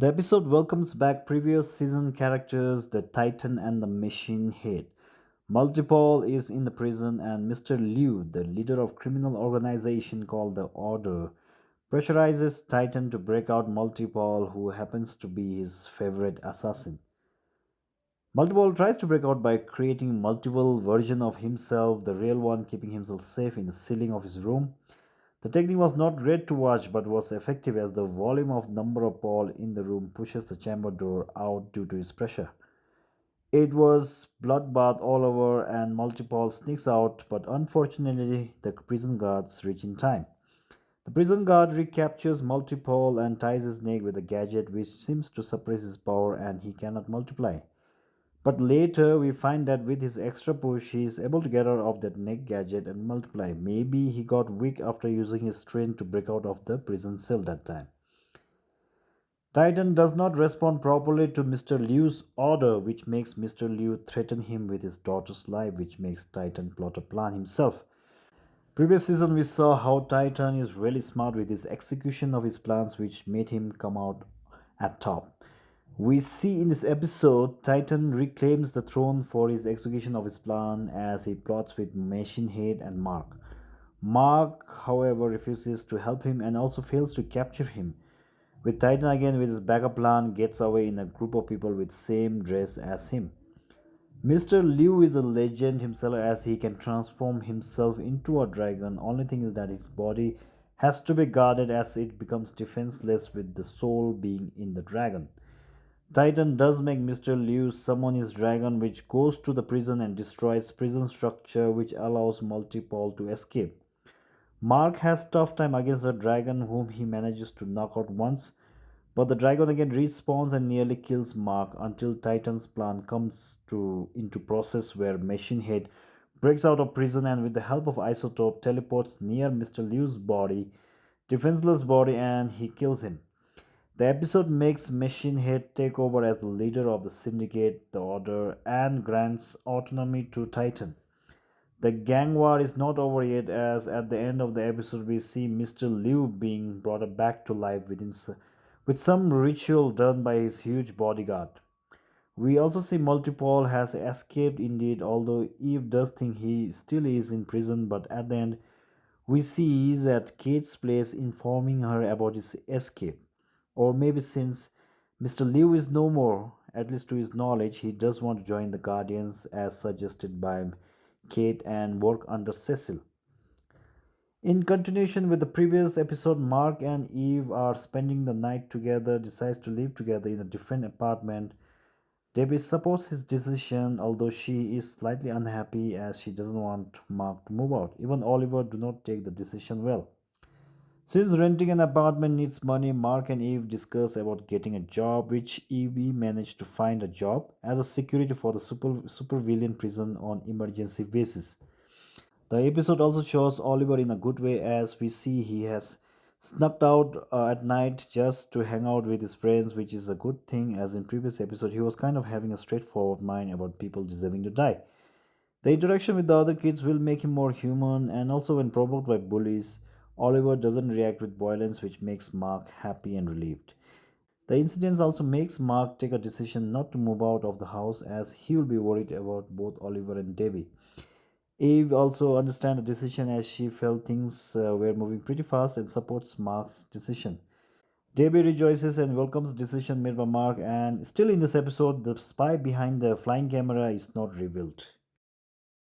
The episode welcomes back previous season characters the Titan and the Machine Head. MultiPaul is in the prison, and Mr. Liu, the leader of criminal organization called the Order, pressurizes Titan to break out MultiPaul, who happens to be his favorite assassin. MultiPaul tries to break out by creating multiple versions of himself, the real one keeping himself safe in the ceiling of his room. The technique was not great to watch but was effective as the volume of number of ball in the room pushes the chamber door out due to its pressure. It was bloodbath all over and MultiPaul sneaks out, but unfortunately the prison guards reach in time. The prison guard recaptures MultiPaul and ties his neck with a gadget which seems to suppress his power and he cannot multiply. But later we find that with his extra push he is able to get out of that neck gadget and multiply. Maybe he got weak after using his strength to break out of the prison cell that time. Titan does not respond properly to Mr. Liu's order, which makes Mr. Liu threaten him with his daughter's life, which makes Titan plot a plan himself. Previous season we saw how Titan is really smart with his execution of his plans, which made him come out at top. We see in this episode Titan reclaims the throne for his execution of his plan as he plots with Machine Head and Mark. Mark, however, refuses to help him and also fails to capture him. With Titan again with his backup plan gets away in a group of people with same dress as him. Mr. Liu is a legend himself as he can transform himself into a dragon. Only thing is that his body has to be guarded as it becomes defenseless with the soul being in the dragon. Titan does make Mr. Liu summon his dragon which goes to the prison and destroys prison structure which allows MultiPaul to escape. Mark has tough time against the dragon whom he manages to knock out once, but the dragon again respawns and nearly kills Mark until Titan's plan comes into process where Machine Head breaks out of prison and with the help of Isotope teleports near Mr. Liu's body, defenseless body, and he kills him. The episode makes Machine Head take over as the leader of the Syndicate, the Order, and grants autonomy to Titan. The gang war is not over yet as at the end of the episode we see Mr. Liu being brought back to life with some ritual done by his huge bodyguard. We also see MultiPaul has escaped indeed, although Eve does think he still is in prison, but at the end we see he is at Kate's place informing her about his escape. Or maybe since Mr. Liu is no more, at least to his knowledge, he does want to join the Guardians as suggested by Kate and work under Cecil. In continuation with the previous episode, Mark and Eve are spending the night together, decides to live together in a different apartment. Debbie supports his decision, although she is slightly unhappy as she doesn't want Mark to move out. Even Oliver do not take the decision well. Since renting an apartment needs money, Mark and Eve discuss about getting a job, which Evie managed to find a job as a security for the supervillain prison on emergency basis. The episode also shows Oliver in a good way as we see he has snuck out at night just to hang out with his friends, which is a good thing as in previous episode he was kind of having a straightforward mind about people deserving to die. The interaction with the other kids will make him more human and also when provoked by bullies, Oliver doesn't react with violence which makes Mark happy and relieved. The incident also makes Mark take a decision not to move out of the house as he will be worried about both Oliver and Debbie. Eve also understands the decision as she felt things were moving pretty fast and supports Mark's decision. Debbie rejoices and welcomes the decision made by Mark, and still in this episode, the spy behind the flying camera is not revealed.